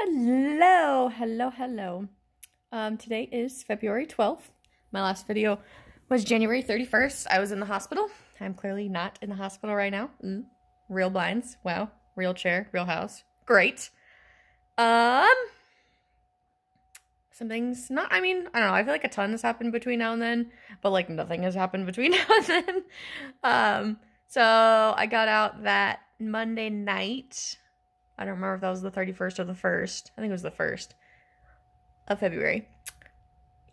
Hello, hello, hello. Today is February 12th. My last video was January 31st. I was in the hospital. I'm clearly not in the hospital right now. Real blinds. Wow. Real chair, real house. Great. Some things I don't know. I feel like a ton has happened between now and then, but like nothing has happened between now and then. So I got out that Monday night. I don't remember if that was the 31st or the 1st. I think it was the 1st of February.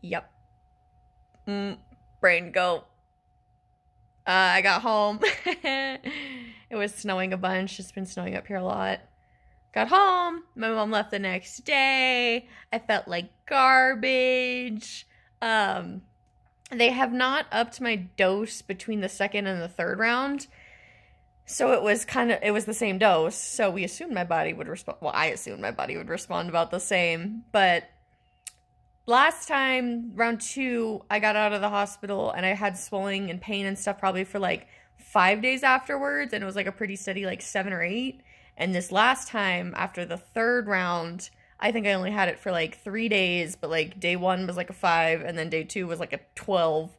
Yep. Brain go. I got home. It was snowing a bunch. It's been snowing up here a lot. Got home. My mom left the next day. I felt like garbage. They have not upped my dose between the second and the third round. So it was the same dose. So we assumed my body would respond. Well, I assumed my body would respond about the same. But last time, round 2, I got out of the hospital and I had swelling and pain and stuff probably for like 5 days afterwards. And it was like a pretty steady like 7 or 8. And this last time, after the third round, I think I only had it for like 3 days. But like day 1 was like a 5. And then day 2 was like a 12.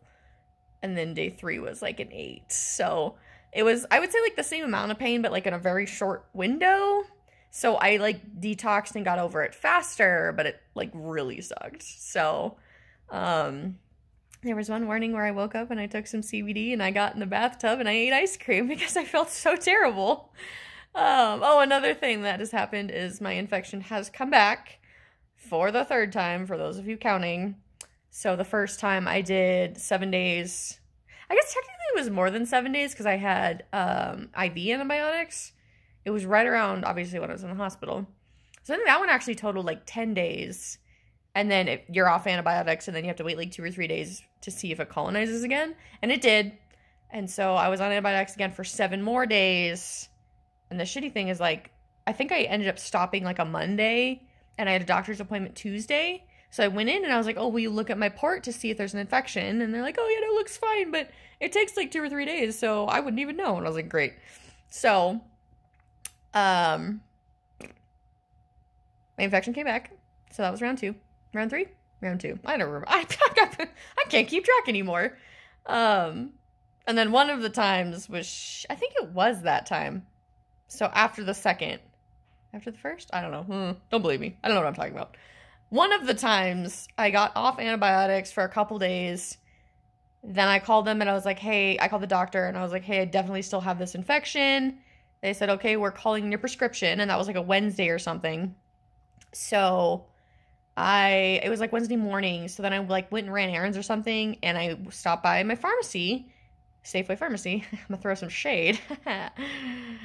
And then day 3 was like an 8. So it was, I would say, like the same amount of pain, but like in a very short window. So I like detoxed and got over it faster, but it like really sucked. So there was one morning where I woke up and I took some CBD and I got in the bathtub and I ate ice cream because I felt so terrible. Oh, another thing that has happened is my infection has come back for the 3rd time, for those of you counting. So the first time I did 7 days. I guess technically it was more than 7 days because I had IV antibiotics. It was right around, obviously, when I was in the hospital. So I think that one actually totaled like 10 days. And then you're off antibiotics and then you have to wait like 2 or 3 days to see if it colonizes again. And it did. And so I was on antibiotics again for 7 more days. And the shitty thing is like, I think I ended up stopping like a Monday and I had a doctor's appointment Tuesday. So I went in and I was like, oh, will you look at my port to see if there's an infection? And they're like, oh, yeah, no, it looks fine, but it takes like 2 or 3 days, so I wouldn't even know. And I was like, great. So, my infection came back. So that was round 2. Round 3? Round 2. I don't remember. I can't keep track anymore. And then one of the times was, I think it was that time. So after the second. After the first? I don't know. Don't believe me. I don't know what I'm talking about. One of the times I got off antibiotics for a couple days, then I called them and I was like, hey, I called the doctor and I was like, hey, I definitely still have this infection. They said, okay, we're calling your prescription. And that was like a Wednesday or something. So it was like Wednesday morning. So then I like went and ran errands or something and I stopped by my pharmacy, Safeway Pharmacy. I'm gonna throw some shade.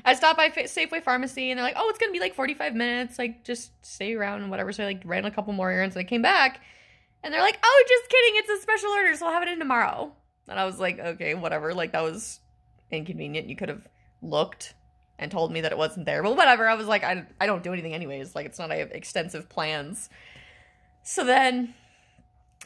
I stopped by Safeway Pharmacy and they're like, oh, it's gonna be like 45 minutes. Like, just stay around and whatever. So I like ran a couple more errands and I came back and they're like, oh, just kidding. It's a special order. So I'll have it in tomorrow. And I was like, okay, whatever. Like, that was inconvenient. You could have looked and told me that it wasn't there. But whatever. I was like, I don't do anything anyways. Like, it's not, I have extensive plans. So then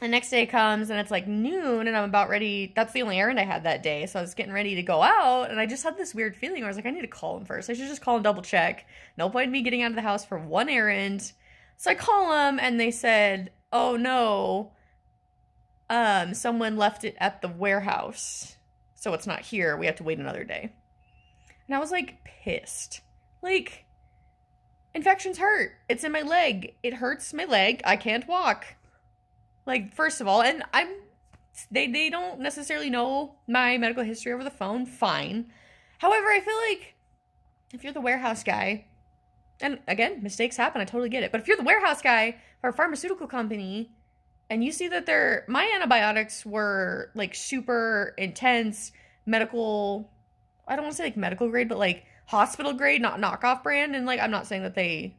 the next day comes and it's like noon and I'm about ready. That's the only errand I had that day. So I was getting ready to go out and I just had this weird feeling where I was like, I need to call him first. I should just call and double check. No point in me getting out of the house for one errand. So I call them and they said, oh no, someone left it at the warehouse. So it's not here. We have to wait another day. And I was like pissed. Like, infections hurt. It's in my leg. It hurts my leg. I can't walk. Like, first of all, and they don't necessarily know my medical history over the phone. Fine. However, I feel like if you're the warehouse guy, and again, mistakes happen, I totally get it. But if you're the warehouse guy for a pharmaceutical company and you see that my antibiotics were like super intense medical, I don't want to say like medical grade, but like hospital grade, not knockoff brand. And like, I'm not saying that they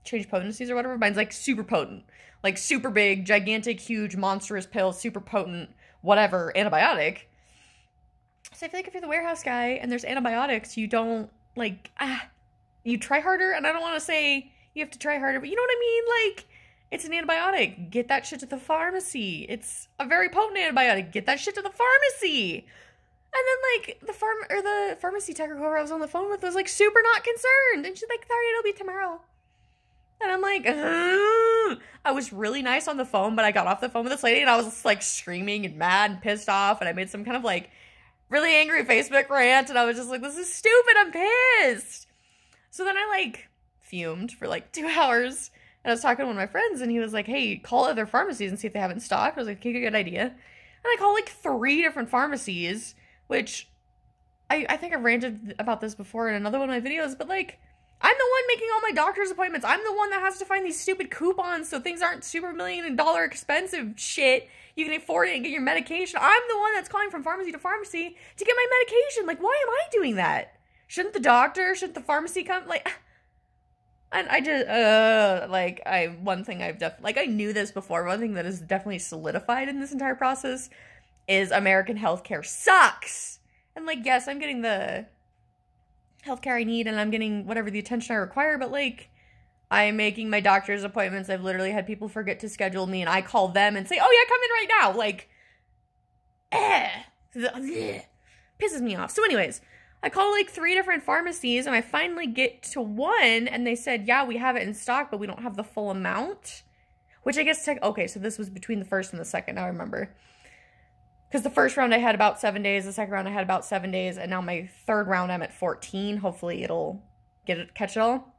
change potencies or whatever. Mine's like super potent. Like super big, gigantic, huge, monstrous pill, super potent, whatever, antibiotic. So I feel like if you're the warehouse guy and there's antibiotics, you don't, like, you try harder. And I don't want to say you have to try harder, but you know what I mean? Like, it's an antibiotic. Get that shit to the pharmacy. It's a very potent antibiotic. Get that shit to the pharmacy. And then, like, the pharmacy tech or whoever I was on the phone with was, like, super not concerned. And she's like, sorry, it'll be tomorrow. And I'm like, ugh. I was really nice on the phone, but I got off the phone with this lady and I was like screaming and mad and pissed off. And I made some kind of like really angry Facebook rant. And I was just like, this is stupid. I'm pissed. So then I like fumed for like 2 hours. And I was talking to one of my friends and he was like, hey, call other pharmacies and see if they have it in stock. I was like, okay, good idea. And I called like 3 different pharmacies, which I think I've ranted about this before in another one of my videos, but like, I'm the one making all my doctor's appointments. I'm the one that has to find these stupid coupons so things aren't super $1,000,000 expensive shit. You can afford it and get your medication. I'm the one that's calling from pharmacy to pharmacy to get my medication. Like, why am I doing that? Shouldn't the doctor, shouldn't the pharmacy come? Like, and I just, one thing I've definitely, like, I knew this before. One thing that is definitely solidified in this entire process is American healthcare sucks. And, like, yes, I'm getting the healthcare I need and I'm getting whatever the attention I require, but, like, I'm making my doctor's appointments. I've literally had people forget to schedule me and I call them and say, oh, yeah, come in right now. Like, pisses me off. So anyways, I call, like, 3 different pharmacies and I finally get to one and they said, yeah, we have it in stock, but we don't have the full amount. Which I guess, okay, so this was between the first and the second, now I remember. Because the first round I had about 7 days, the second round I had about 7 days, and now my third round I'm at 14. Hopefully it'll catch it all.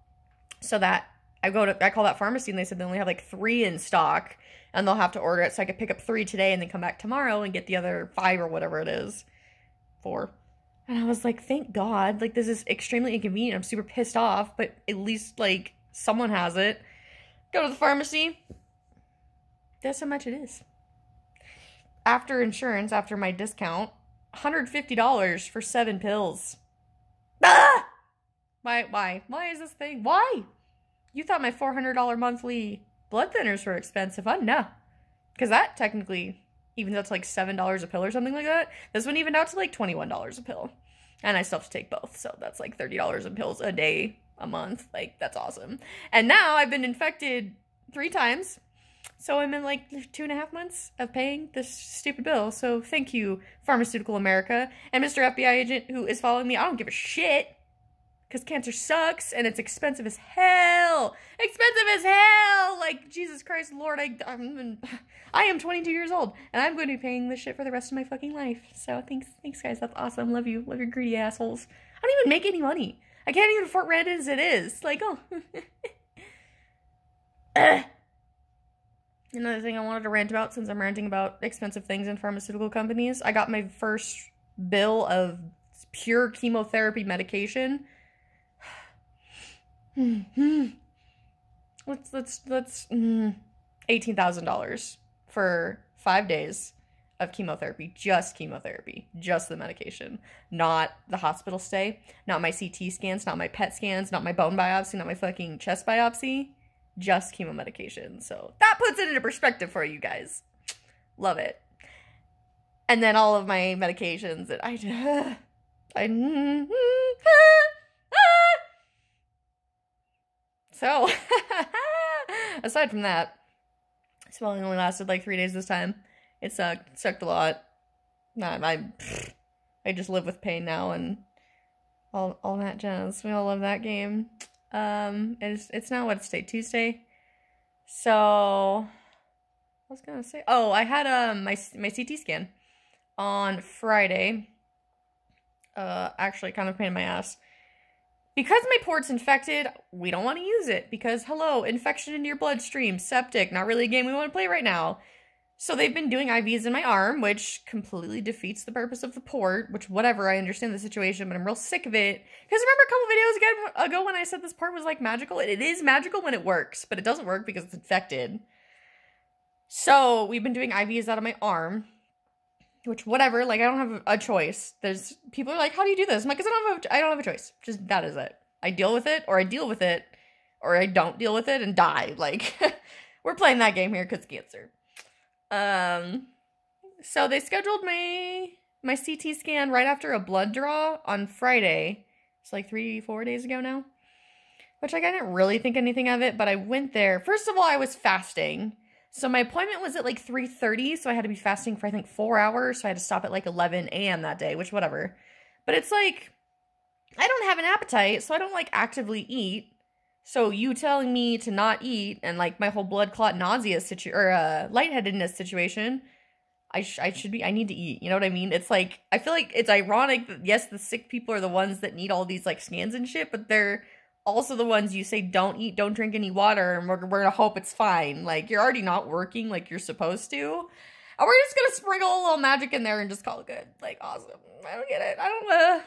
So that I call that pharmacy and they said they only have like 3 in stock and they'll have to order it so I could pick up 3 today and then come back tomorrow and get the other 5 or whatever it is. 4. And I was like, thank God. Like, this is extremely inconvenient. I'm super pissed off, but at least like someone has it. Go to the pharmacy. That's how much it is. After insurance, after my discount, $150 for 7 pills. Ah! Why? Why is this thing? Why? You thought my $400 monthly blood thinners were expensive. No. Because that technically evens out to like $7 a pill or something like that. This one evened out to like $21 a pill. And I still have to take both. So that's like $30 in pills a day, a month. Like, that's awesome. And now I've been infected 3 times. So I'm in like 2.5 months of paying this stupid bill. So thank you, Pharmaceutical America. And Mr. FBI agent who is following me, I don't give a shit. Because cancer sucks and it's expensive as hell. Expensive as hell! Like, Jesus Christ, Lord, I am 22 years old. And I'm going to be paying this shit for the rest of my fucking life. So thanks guys, that's awesome. Love you. Love your greedy assholes. I don't even make any money. I can't even afford rent as it is. Like, oh. Another thing I wanted to rant about, since I'm ranting about expensive things in pharmaceutical companies, I got my first bill of pure chemotherapy medication. Let's $18,000 for 5 days of chemotherapy, just the medication, not the hospital stay, not my CT scans, not my PET scans, not my bone biopsy, not my fucking chest biopsy. Just chemo medication. So that puts it into perspective for you guys. Love it. And then all of my medications that so aside from that, swelling only lasted like 3 days this time. It sucked a lot. I just live with pain now and all that jazz. We all love that game. It's now what, Tuesday? So I was gonna say, oh, I had my CT scan on Friday. Actually kind of a pain in my ass. Because my port's infected, we don't want to use it because, hello, infection into your bloodstream, septic, not really a game we want to play right now. So they've been doing IVs in my arm, which completely defeats the purpose of the port, which whatever, I understand the situation, but I'm real sick of it. Because remember a couple videos ago when I said this part was like magical? It is magical when it works, but it doesn't work because it's infected. So we've been doing IVs out of my arm, which whatever, like I don't have a choice. There's people are like, how do you do this? I'm like, because I don't have a choice. Just that is it. I deal with it, or I deal with it, or I don't deal with it and die. Like, we're playing that game here because cancer. So they scheduled my CT scan right after a blood draw on Friday. It's like 3-4 days ago now. Which, like, I didn't really think anything of it, but I went there. First of all, I was fasting. So my appointment was at like 3:30, so I had to be fasting for, I think, 4 hours. So I had to stop at like 11 a.m. that day, which whatever. But it's like, I don't have an appetite, so I don't like actively eat So you telling me to not eat and like my whole blood clot nausea lightheadedness situation, I need to eat. You know what I mean? It's like, I feel like it's ironic that yes, the sick people are the ones that need all these like scans and shit, but they're also the ones you say don't eat, don't drink any water, and we're gonna hope it's fine. Like, you're already not working like you're supposed to. And we're just gonna sprinkle a little magic in there and just call it good. Like, awesome. I don't get it. I don't,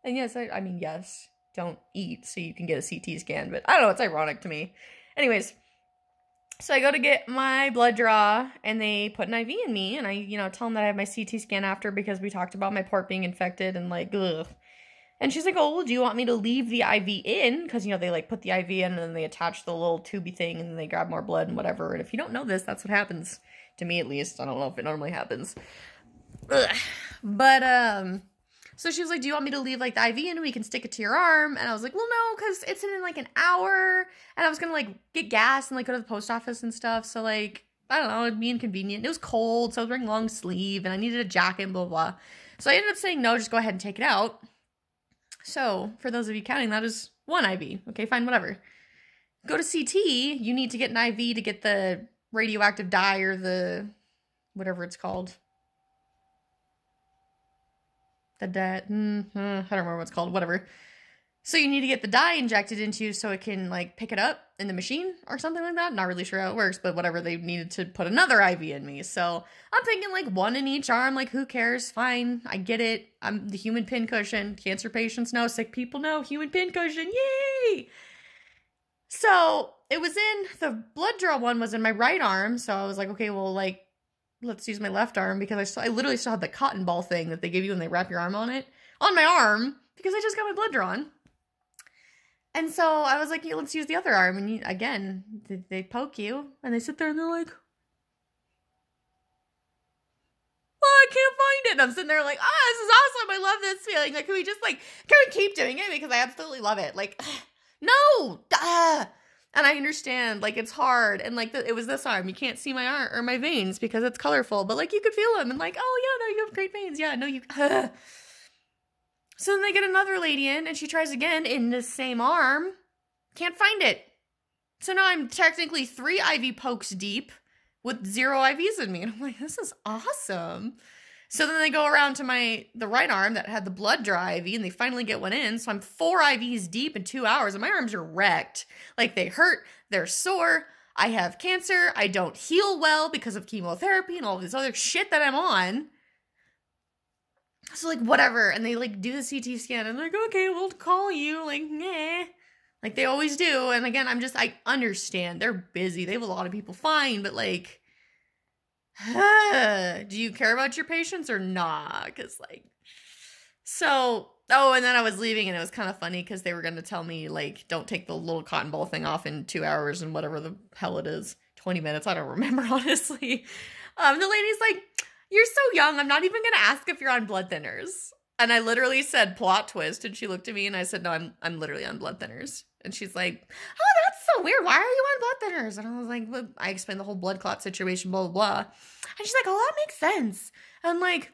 and yes, I mean, yes, don't eat so you can get a CT scan, but I don't know, it's ironic to me. Anyways, so I go to get my blood draw, and they put an IV in me, and I, tell them that I have my CT scan after because we talked about my port being infected, and like, ugh. And she's like, oh, well, do you want me to leave the IV in? Because, they, like, put the IV in, and then they attach the little tubey thing, and then they grab more blood and whatever. And if you don't know this, that's what happens. To me, at least. I don't know if it normally happens. Ugh. But, so she was like, do you want me to leave, like, the IV in, and we can stick it to your arm? And I was like, well, no, because it's in, like, an hour. And I was gonna, like, get gas and, like, go to the post office and stuff. So, like, I don't know, it'd be inconvenient. It was cold, so I was wearing long sleeve, and I needed a jacket and blah, blah, blah. So I ended up saying, no, just go ahead and take it out. So, for those of you counting, that is one IV. Okay, fine, whatever. Go to CT, you need to get an IV to get the radioactive dye or the, whatever it's called. I don't remember what it's called, whatever. So you need to get the dye injected into you so it can, like, pick it up in the machine or something like that. Not really sure how it works, but whatever, they needed to put another IV in me. So I'm thinking, like, one in each arm, like, who cares? Fine, I get it. I'm the human pincushion. Cancer patients know, sick people know, human pincushion, yay! So it was in, the blood draw one was in my right arm, so I was like, okay, well, like, let's use my left arm, because I literally still had the cotton ball thing that they give you when they wrap your arm on it, on my arm, because I just got my blood drawn. And so I was like, yeah, let's use the other arm. And again, they poke you, and they sit there, and they're like, oh, I can't find it. And I'm sitting there like, oh, this is awesome. I love this feeling. Like, can we keep doing it? Because I absolutely love it. Like, no, and I understand, like, it's hard, and, like, it was this arm. You can't see my arm or my veins because it's colorful, but, like, you could feel them, and, like, oh, yeah, no, you have great veins. Yeah, no, you, So then they get another lady in, and she tries again in the same arm. Can't find it. So now I'm technically 3 IV pokes deep with 0 IVs in me, and I'm like, this is awesome. So then they go around to the right arm that had the blood draw IV, and they finally get one in. So I'm 4 IVs deep in 2 hours, and my arms are wrecked. Like, they hurt, they're sore, I have cancer, I don't heal well because of chemotherapy and all this other shit that I'm on. So, like, whatever. And they, like, do the CT scan, and they're like, okay, we'll call you. Like, nah. Like, they always do. And again, I understand. They're busy. They have a lot of people. Fine, but, like, do you care about your patients or not? Because, like, so, oh, and then I was leaving, and it was kind of funny because they were going to tell me, like, don't take the little cotton ball thing off in 2 hours and whatever the hell it is. 20 minutes. I don't remember, honestly. The lady's like, you're so young, I'm not even going to ask if you're on blood thinners. And I literally said, plot twist. And she looked at me, and I said, no, I'm literally on blood thinners. And she's like, oh, that's so weird. Why are you on blood thinners? And I was like, well, I explained the whole blood clot situation, blah, blah, blah. And she's like, oh, that makes sense. And, like,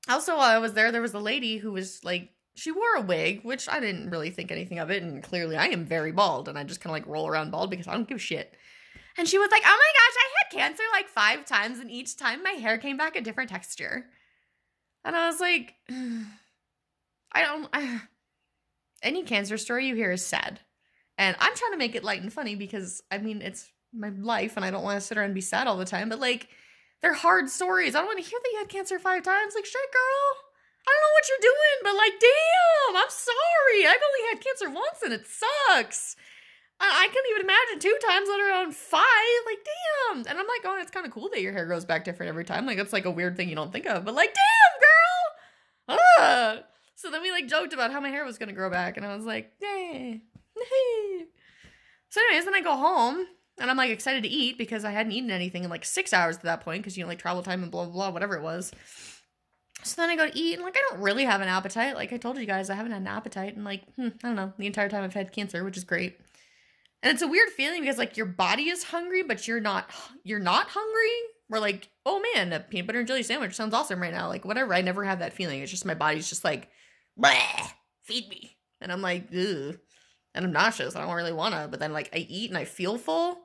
also while I was there was a lady who was, like, she wore a wig, which I didn't really think anything of it. And clearly I am very bald, and I just kind of, like, roll around bald because I don't give a shit. And she was like, oh my gosh, I had cancer like 5 times, and each time my hair came back a different texture. And I was like, any cancer story you hear is sad. And I'm trying to make it light and funny because, I mean, it's my life, and I don't want to sit around and be sad all the time, but, like, they're hard stories. I don't want to hear that you had cancer 5 times. Like, shit, girl, I don't know what you're doing, but, like, damn, I'm sorry. I've only had cancer once, and it sucks. I can't even imagine 2 times, let alone 5. Like, damn. And I'm like, oh, it's kind of cool that your hair grows back different every time. Like, that's like a weird thing you don't think of. But, like, damn, girl. Ugh. So then we, like, joked about how my hair was going to grow back. And I was like, yay. So anyways, then I go home. And I'm, like, excited to eat because I hadn't eaten anything in, like, 6 hours at that point. Because, like, travel time and blah, blah, blah, whatever it was. So then I go to eat. And, like, I don't really have an appetite. Like, I told you guys, I haven't had an appetite. And, like, I don't know. The entire time I've had cancer, which is great. And it's a weird feeling because, like, your body is hungry, but you're not hungry. We're like, oh man, a peanut butter and jelly sandwich sounds awesome right now. Like, whatever. I never have that feeling. It's just my body's just like, bleh, feed me. And I'm like, ugh. and I'm nauseous. I don't really want to, but then like I eat and I feel full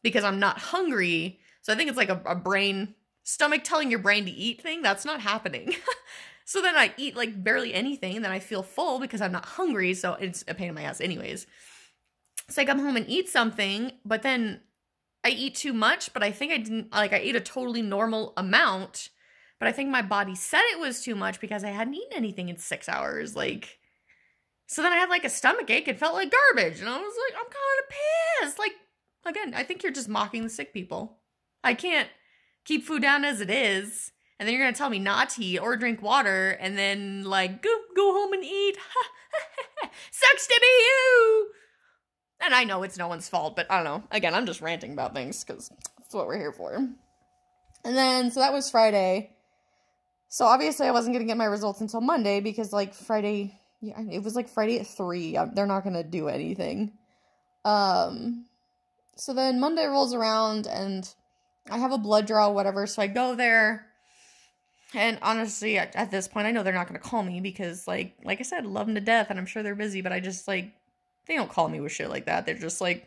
because I'm not hungry. So I think it's like a brain, stomach telling your brain to eat thing. That's not happening. So then I eat like barely anything and then I feel full because I'm not hungry. So it's a pain in my ass anyways. So I come home and eat something, but then I eat too much, but I think I didn't, like I ate a totally normal amount, but I think my body said it was too much because I hadn't eaten anything in 6 hours. Like, so then I had like a stomach ache. It felt like garbage. And I was like, I'm kind of pissed. Like, again, I think you're just mocking the sick people. I can't keep food down as it is. And then you're going to tell me not to eat or drink water and then like, go home and eat. Sucks to be you. And I know it's no one's fault, but I don't know. Again, I'm just ranting about things because that's what we're here for. And then, so that was Friday. So obviously I wasn't going to get my results until Monday because like Friday, yeah, it was like Friday at 3. They're not going to do anything. So then Monday rolls around and I have a blood draw, whatever. So I go there. And honestly, at this point, I know they're not going to call me because like I said, love them to death. And I'm sure they're busy, but I just like, they don't call me with shit like that. They're just like,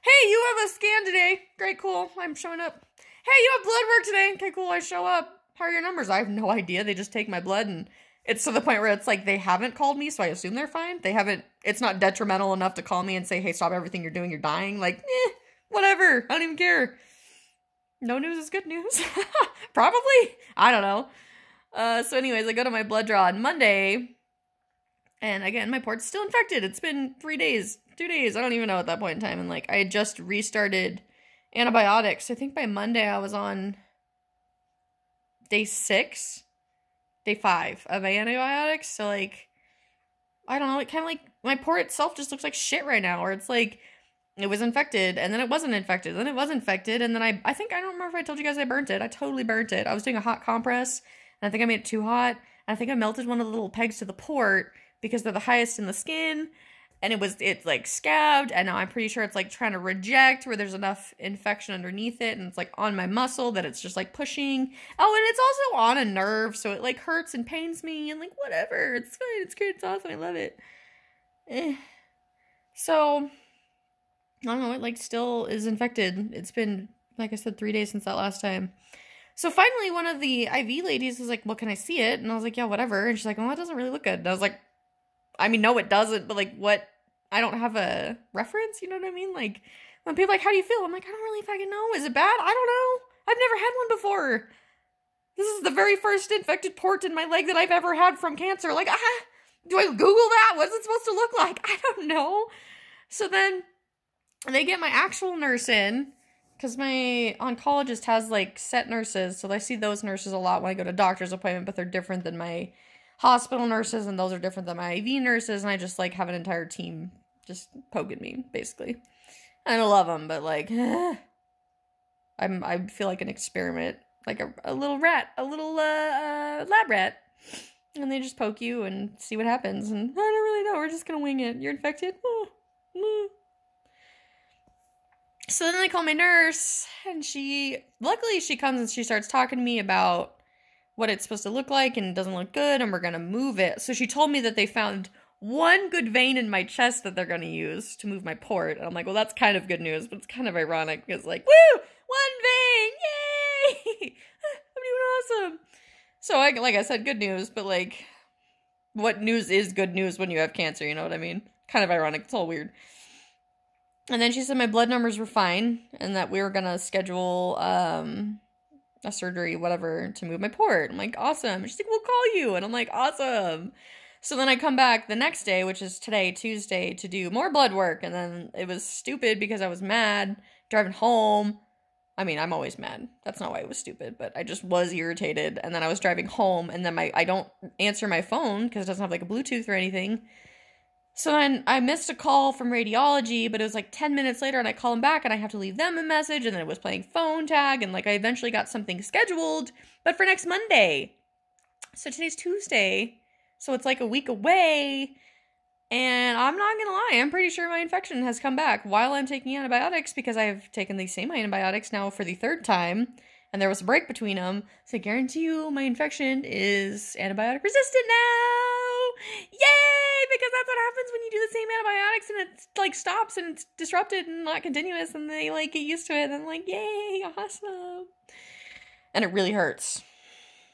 hey, you have a scan today. Great, cool. I'm showing up. Hey, you have blood work today. Okay, cool. I show up. How are your numbers? I have no idea. They just take my blood and it's to the point where it's like they haven't called me, so I assume they're fine. They haven't, it's not detrimental enough to call me and say, hey, stop everything you're doing. You're dying. Like, whatever. I don't even care. No news is good news. Probably. I don't know. So anyways, I go to my blood draw on Monday. And again, my port's still infected. It's been 3 days, 2 days. I don't even know at that point in time. And like, I had just restarted antibiotics. I think by Monday I was on day 5 of my antibiotics. So like, I don't know. It kind of like, my port itself just looks like shit right now. Or it's like, it was infected and then it wasn't infected. Then it was infected. And then I think, I don't remember if I told you guys I burnt it. I totally burnt it. I was doing a hot compress and I think I made it too hot. And I think I melted one of the little pegs to the port because they're the highest in the skin, and it's like scabbed, and now I'm pretty sure it's like trying to reject where there's enough infection underneath it, and it's like on my muscle that it's just like pushing. Oh, and it's also on a nerve, so it like hurts and pains me, and like whatever, it's fine, it's good, it's awesome, I love it. So, I don't know, it like still is infected. It's been, like I said, 3 days since that last time. So finally, one of the IV ladies was like, well, can I see it? And I was like, yeah, whatever. And she's like, well, that doesn't really look good. And I was like, I mean, no, it doesn't, but like, what? I don't have a reference, you know what I mean? Like, when people are like, how do you feel? I'm like, I don't really fucking know. Is it bad? I don't know. I've never had one before. This is the very first infected port in my leg that I've ever had from cancer. Like, do I Google that? What's it supposed to look like? I don't know. So then they get my actual nurse in, because my oncologist has like set nurses, so I see those nurses a lot when I go to doctor's appointment, but they're different than my hospital nurses, and those are different than my IV nurses, and I just like have an entire team just poking me, basically. And I love them, but like, I feel like an experiment, like a little rat, a little lab rat, and they just poke you and see what happens, and I don't really know, we're just gonna wing it. You're infected? So then they call my nurse, and luckily she comes and she starts talking to me about what it's supposed to look like, and it doesn't look good, and we're gonna move it. So she told me that they found one good vein in my chest that they're gonna use to move my port. And I'm like, well, that's kind of good news, but it's kind of ironic, because like, woo! 1 vein! Yay! I'm doing awesome! So like I said, good news, but like, what news is good news when you have cancer, you know what I mean? Kind of ironic, it's all weird. And then she said my blood numbers were fine, and that we were gonna schedule, a surgery, whatever, to move my port. I'm like, awesome. And she's like, we'll call you. And I'm like, awesome. So then I come back the next day, which is today, Tuesday, to do more blood work. And then it was stupid because I was mad driving home. I mean, I'm always mad. That's not why it was stupid, but I just was irritated. And then I was driving home, and then I don't answer my phone because it doesn't have like a Bluetooth or anything. So then I missed a call from radiology, but it was like 10 minutes later, and I call them back, and I have to leave them a message, and then it was playing phone tag, and like I eventually got something scheduled, but for next Monday. So today's Tuesday, so it's like a week away, and I'm not gonna lie, I'm pretty sure my infection has come back while I'm taking antibiotics, because I've taken these same antibiotics now for the 3rd time, and there was a break between them, so I guarantee you my infection is antibiotic resistant now. Yay! Because that's what happens when you do the same antibiotics and it like stops and it's disrupted and not continuous and they like get used to it and like, yay, awesome. And it really hurts.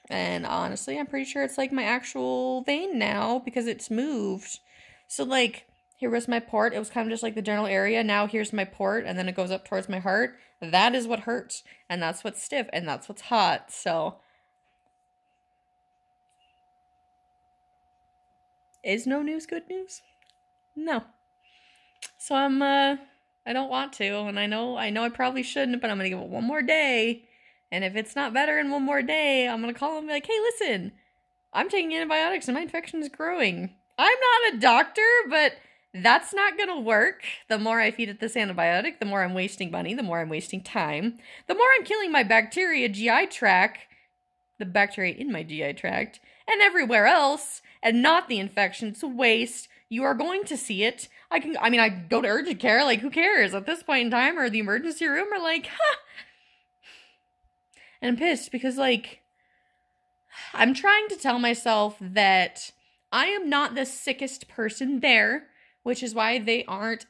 And honestly, I'm pretty sure it's like my actual vein now because it's moved. So like, here was my port. It was kind of just like the general area. Now here's my port and then it goes up towards my heart. That is what hurts. And that's what's stiff and that's what's hot. So is no news good news? No. So I don't want to, and I know I probably shouldn't, but I'm gonna give it one more day. And if it's not better in one more day, I'm gonna call him and be like, hey, listen, I'm taking antibiotics and my infection is growing. I'm not a doctor, but that's not gonna work. The more I feed it this antibiotic, the more I'm wasting money, the more I'm wasting time, the more I'm killing my bacteria GI tract, the bacteria in my GI tract, and everywhere else, and not the infection. It's a waste. You are going to see it. I go to urgent care, like, who cares? At this point in time, or the emergency room, or like, ha! And I'm pissed because, like, I'm trying to tell myself that I am not the sickest person there, which is why they aren't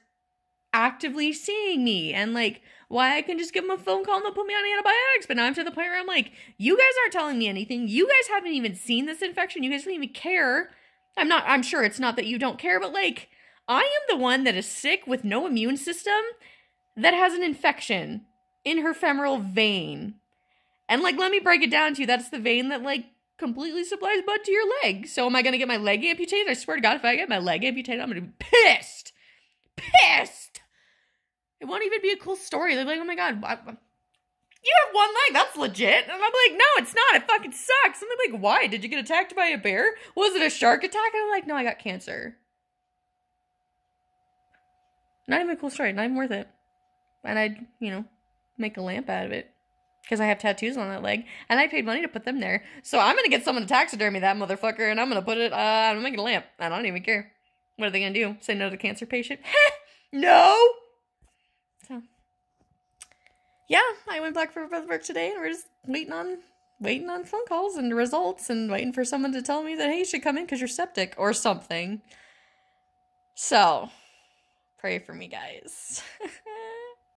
actively seeing me, and, like, why I can just give them a phone call and they'll put me on antibiotics. But now I'm to the point where I'm like, you guys aren't telling me anything. You guys haven't even seen this infection. You guys don't even care. I'm sure it's not that you don't care, but, like, I am the one that is sick with no immune system that has an infection in her femoral vein. And, like, let me break it down to you. That's the vein that, like, completely supplies blood to your leg. So am I going to get my leg amputated? I swear to God, if I get my leg amputated, I'm going to be pissed. Pissed. It won't even be a cool story. They're like, oh my God, you have one leg. That's legit. And I'm like, no, it's not. It fucking sucks. And they're like, why? Did you get attacked by a bear? Was it a shark attack? And I'm like, no, I got cancer. Not even a cool story. Not even worth it. And I'd, make a lamp out of it. Because I have tattoos on that leg. And I paid money to put them there. So I'm going to get someone to taxidermy that motherfucker. And I'm going to put it, I'm making a lamp. I don't even care. What are they going to do? Say no to the cancer patient? No! So, yeah, I went back for work today. And we're just waiting on phone calls and results. And waiting for someone to tell me that, hey, you should come in because you're septic. Or something. So, pray for me, guys.